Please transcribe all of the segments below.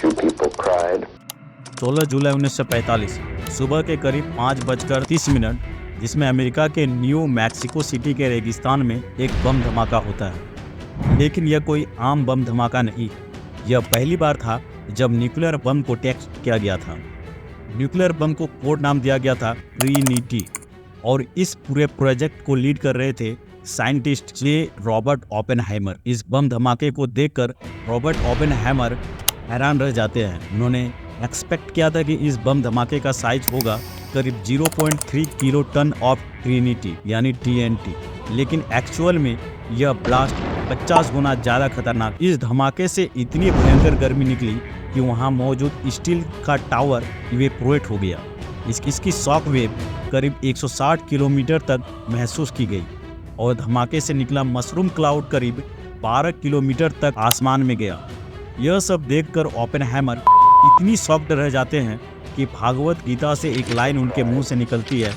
Few people cried. 16 जुलाई 1945 सुबह के करीब 5:30 जिसमें अमेरिका के न्यू मैक्सिको सिटी के रेगिस्तान में एक बम धमाका होता है। लेकिन यह कोई आम बम धमाका नहीं, यह पहली बार था जब न्यूक्लियर बम को टेस्ट किया गया था। न्यूक्लियर बम को कोड नाम दिया गया था ट्रिनिटी और इस पूरे प्रोजेक्ट को लीड कर रहे थे साइंटिस्ट जे रॉबर्ट ओपेनहाइमर। इस बम धमाके को देखकर रॉबर्ट ओपेनहाइमर हैरान रह जाते हैं। उन्होंने एक्सपेक्ट किया था कि इस बम धमाके का साइज होगा करीब 0.3 किलो टन ऑफ ट्रिनिटी यानी TNT, लेकिन एक्चुअल में यह ब्लास्ट 50 गुना ज़्यादा खतरनाक। इस धमाके से इतनी भयंकर गर्मी निकली कि वहाँ मौजूद स्टील का टावर इवेपोरेट हो गया। इसकी शॉक वेव करीब 160 किलोमीटर तक महसूस की गई और धमाके से निकला मशरूम क्लाउड करीब 12 किलोमीटर तक आसमान में गया। यह सब देखकर ओपेनहाइमर इतनी शॉक्ड रह जाते हैं कि भागवत गीता से एक लाइन उनके मुंह से निकलती है,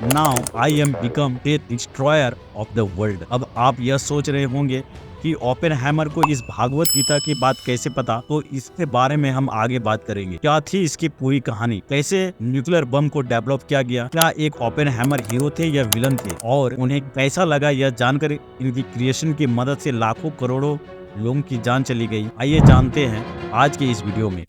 now I am become the destroyer of the world. अब आप यह सोच रहे होंगे कि ओपेनहाइमर को इस भागवत गीता की बात कैसे पता, तो इसके बारे में हम आगे बात करेंगे। क्या थी इसकी पूरी कहानी, कैसे न्यूक्लियर बम को डेवलप किया गया, क्या एक ओपेनहाइमर हीरो थे या विलन थे, और उन्हें कैसा लगा यह जानकर इनकी क्रिएशन की मदद से लाखों करोड़ों लोगों की जान चली गई। आइए जानते हैं आज के इस वीडियो में।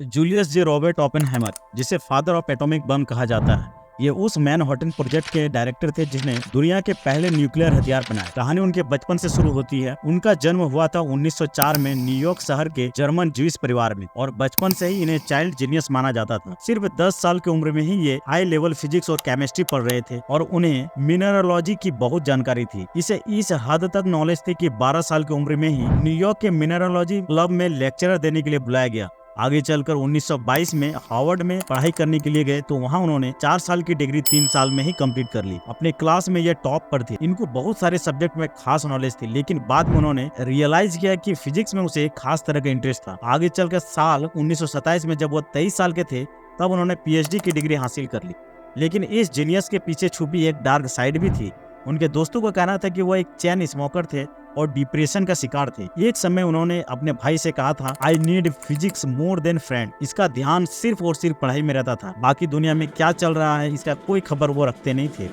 जूलियस जे रॉबर्ट ओपेनहाइमर, जिसे फादर ऑफ एटॉमिक बम कहा जाता है, ये उस मैनहट्टन प्रोजेक्ट के डायरेक्टर थे जिसने दुनिया के पहले न्यूक्लियर हथियार बनाए। कहानी उनके बचपन से शुरू होती है। उनका जन्म हुआ था 1904 में न्यूयॉर्क शहर के जर्मन ज्यूइश परिवार में और बचपन से ही इन्हें चाइल्ड जीनियस माना जाता था। सिर्फ 10 साल की उम्र में ही ये हाई लेवल फिजिक्स और केमिस्ट्री पढ़ रहे थे और उन्हें मिनरलॉजी की बहुत जानकारी थी। इसे इस हद तक नॉलेज थी कि 12 साल की उम्र में ही न्यूयॉर्क के मिनरलॉजी क्लब में लेक्चरर देने के लिए बुलाया गया। आगे चलकर 1922 में हार्वर्ड में पढ़ाई करने के लिए गए तो वहां उन्होंने 4 साल की डिग्री 3 साल में ही कंप्लीट कर ली। अपने क्लास में ये टॉप पर थे। इनको बहुत सारे सब्जेक्ट में खास नॉलेज थी, लेकिन बाद में उन्होंने रियलाइज किया कि फिजिक्स में उसे एक खास तरह का इंटरेस्ट था। आगे चलकर साल 1927 में जब वो 23 साल के थे तब उन्होंने PhD की डिग्री हासिल कर ली। लेकिन इस जीनियस के पीछे छुपी एक डार्क साइड भी थी। उनके दोस्तों का कहना था कि वो एक चेन स्मोकर थे और डिप्रेशन का शिकार थे। एक समय उन्होंने अपने भाई से कहा था, I need physics more than friend. इसका ध्यान सिर्फ और सिर्फ पढ़ाई में रहता था, बाकी दुनिया में क्या चल रहा है इसका कोई खबर वो रखते नहीं थे।